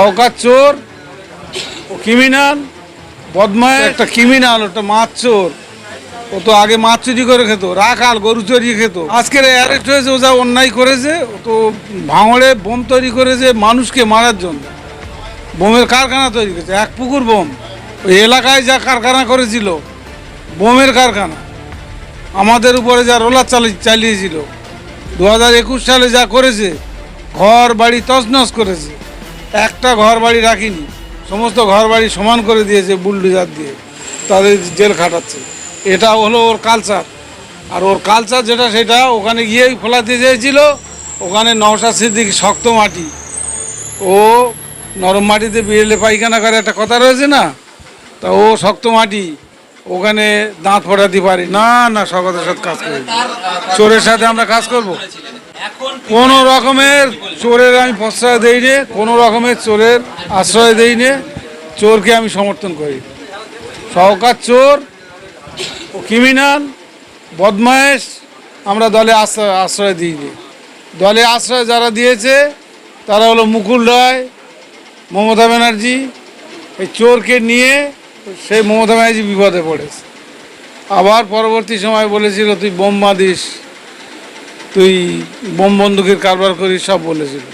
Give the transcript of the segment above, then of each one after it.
অকাত চোর ও ক্রিমিনাল বদমাশ একটা ক্রিমিনাল, ওটা মাছ চোর। ও তো আগে মাছ চুরি করে খেত, রাখাল গরু চুরি খেত। আজকের অ্যারেস্ট হয়েছে, ও যা অন্যায় করেছে। ও তো ভাঙড়ে বোম তৈরি করেছে মানুষকে মারার জন্য। বোমের কারখানা তৈরি করেছে, এক পুকুর বোম। ওই এলাকায় যা কারখানা করেছিল, বোমের কারখানা, আমাদের উপরে যা রোলার চালিয়েছিল, 2021 সালে যা করেছে, ঘর বাড়ি তছনছ করেছে, একটা ঘর বাড়ি রাখিনি, সমস্ত ঘর বাড়ি সমান করে দিয়েছে বুলডোজার দিয়ে, তাদের জেল খাটাচ্ছে। এটা হলো ওর কালচার। আর ওর কালচার যেটা, সেটা ওখানে গিয়েই ফোলাতে চেয়েছিল। ওখানে নওশাদ সিদ্দিকী শক্ত মাটি, ও নরম মাটিতে বিড়েলে পায়খানা করে একটা কথা রয়েছে না, তা ও শক্ত মাটি, ওখানে দাঁত ফোটাতে পারি না। না, সকলের সাথে কাজ করি, চোরের সাথে আমরা কাজ করব? কোনো রকমের চোরের আমি প্রশ্রয় দেই নে, কোনো রকমের চোরের আশ্রয় দেই নে। চোরকে আমি সমর্থন করি। শওকত চোর ও ক্রিমিনাল বদমাশ, আমরা দলে আশ্রয় দিইনি। দলে আশ্রয় যারা দিয়েছে তারা হলো মুকুল রায়, মমতা ব্যানার্জি। এই চোরকে নিয়ে সেই মমতা ব্যানার্জি বিপদে পড়েছে। আবার পরবর্তী সময় বলেছিল তুই বোম বাঁধিস, তুই বোম বন্দুকের কারবার করিস, সব বলেছিল।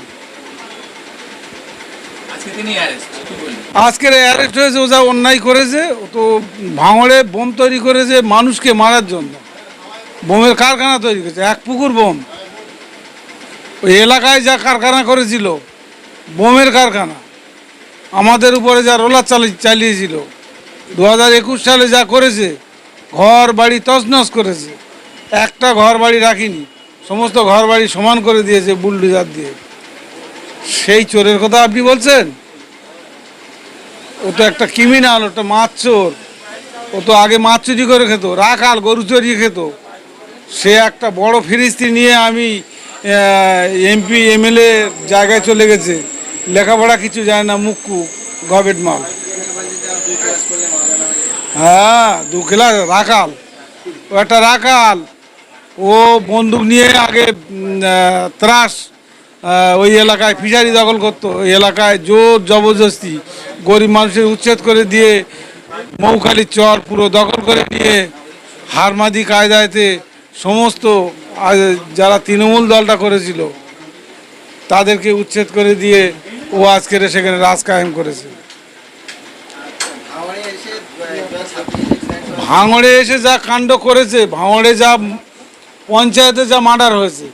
আজকের অ্যারেস্ট হয়েছে, ও যা অন্যায় করেছে। ও তো ভাঙড়ে বোম তৈরি করেছে মানুষকে মারার জন্য। বোমের কারখানা তৈরি করেছে, এক পুকুর বোম। ওই এলাকায় যা কারখানা করেছিল, বোমের কারখানা, আমাদের উপরে যা রোলার চালিয়েছিল, 2021 সালে যা করেছে, ঘর বাড়ি তছনছ করেছে, একটা ঘর বাড়ি রাখিনি, সমস্ত ঘর বাড়ি সমান করে দিয়েছে বুলডোজার দিয়ে। সেই চোরের কথা আপনি বলছেন? ও তো একটা ক্রিমিনাল, ওটা মাছ চোর। ও তো আগে মাছ চুরি করে খেত, রাখাল গরু চুরি খেত। সে একটা বড় ফিরিস্তি নিয়ে আমি এমপি এমএলএ জায়গায় চলে গেছে, লেখাপড়া কিছু জানে না, মুক্কু গভর্নমেন্ট মাল। হ্যাঁ, 2 ক্লাস রাখাল। ও একটা রাখাল। ও বন্দুক নিয়ে আগে ত্রাস ওই এলাকায় ফিশারি দখল করতো। ওই এলাকায় জোর জবরদস্তি গরিব মানুষের উচ্ছেদ করে দিয়ে মৌখালির চর পুরো দখল করে নিয়ে হারমাদি কায়দায়তে সমস্ত যারা তৃণমূল দলটা করেছিল তাদেরকে উচ্ছেদ করে দিয়ে ও আজকের সেখানে রাজ কায়েম করেছে। ভাঙড়ে এসে যা কাণ্ড করেছে, ভাঙড়ে যা পঞ্চায়েতে যা মার্ডার হয়েছে,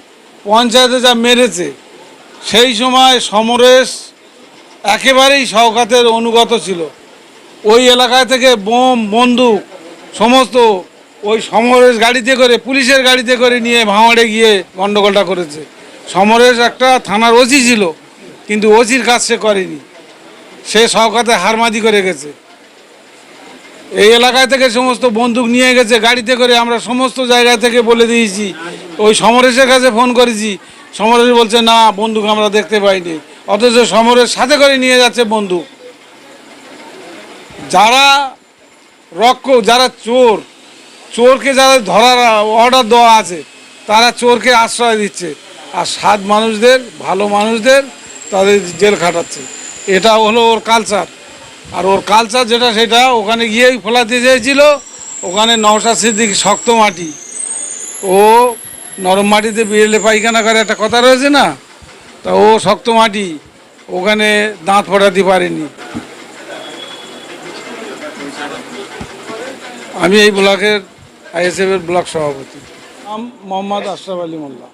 পঞ্চায়েতে যা মেরেছে, সেই সময় সমরেশ একেবারেই শওকতের অনুগত ছিল। ওই এলাকায় থেকে বোম বন্দুক সমস্ত ওই সমরেশ গাড়িতে করে, পুলিশের গাড়িতে করে নিয়ে ভাঙড়ে গিয়ে গণ্ডগোলটা করেছে। সমরেশ একটা থানার ওসি ছিল, কিন্তু ওসির কাজ সে করেনি, সে শওকতে হারমাদি করে গেছে। এই এলাকায় থেকে সমস্ত বন্দুক নিয়ে গেছে গাড়িতে করে। আমরা সমস্ত জায়গা থেকে বলে দিয়েছি, ওই সমরেশের কাছে ফোন করেছি, সমরেশ বলছে না, বন্দুক আমরা দেখতে পাইনি। অথচ সমরেশ সাথে করে নিয়ে যাচ্ছে বন্দুক। যারা যারা চোর, চোরকে যারা ধরার অর্ডার দেওয়া আছে, তারা চোরকে আশ্রয় দিচ্ছে, আর সৎ মানুষদের, ভালো মানুষদের তাদের জেল খাটাচ্ছে। এটা হলো ওর কালচার। আর ওর কালচার যেটা, সেটা ওখানে গিয়েই ফোলাতে চেয়েছিল। ওখানে নওশাদ সিদ্দিকী শক্ত মাটি, ও নরম মাটিতে বিড়েলে পায়খানা করে একটা কথা রয়েছে না, তা ও শক্ত মাটি, ওখানে দাঁত ফোটাতে পারেনি। আমি এই ব্লকের আইএসএফের ব্লক সভাপতি, নাম মোহাম্মদ আশরাফ আলী মোল্লা।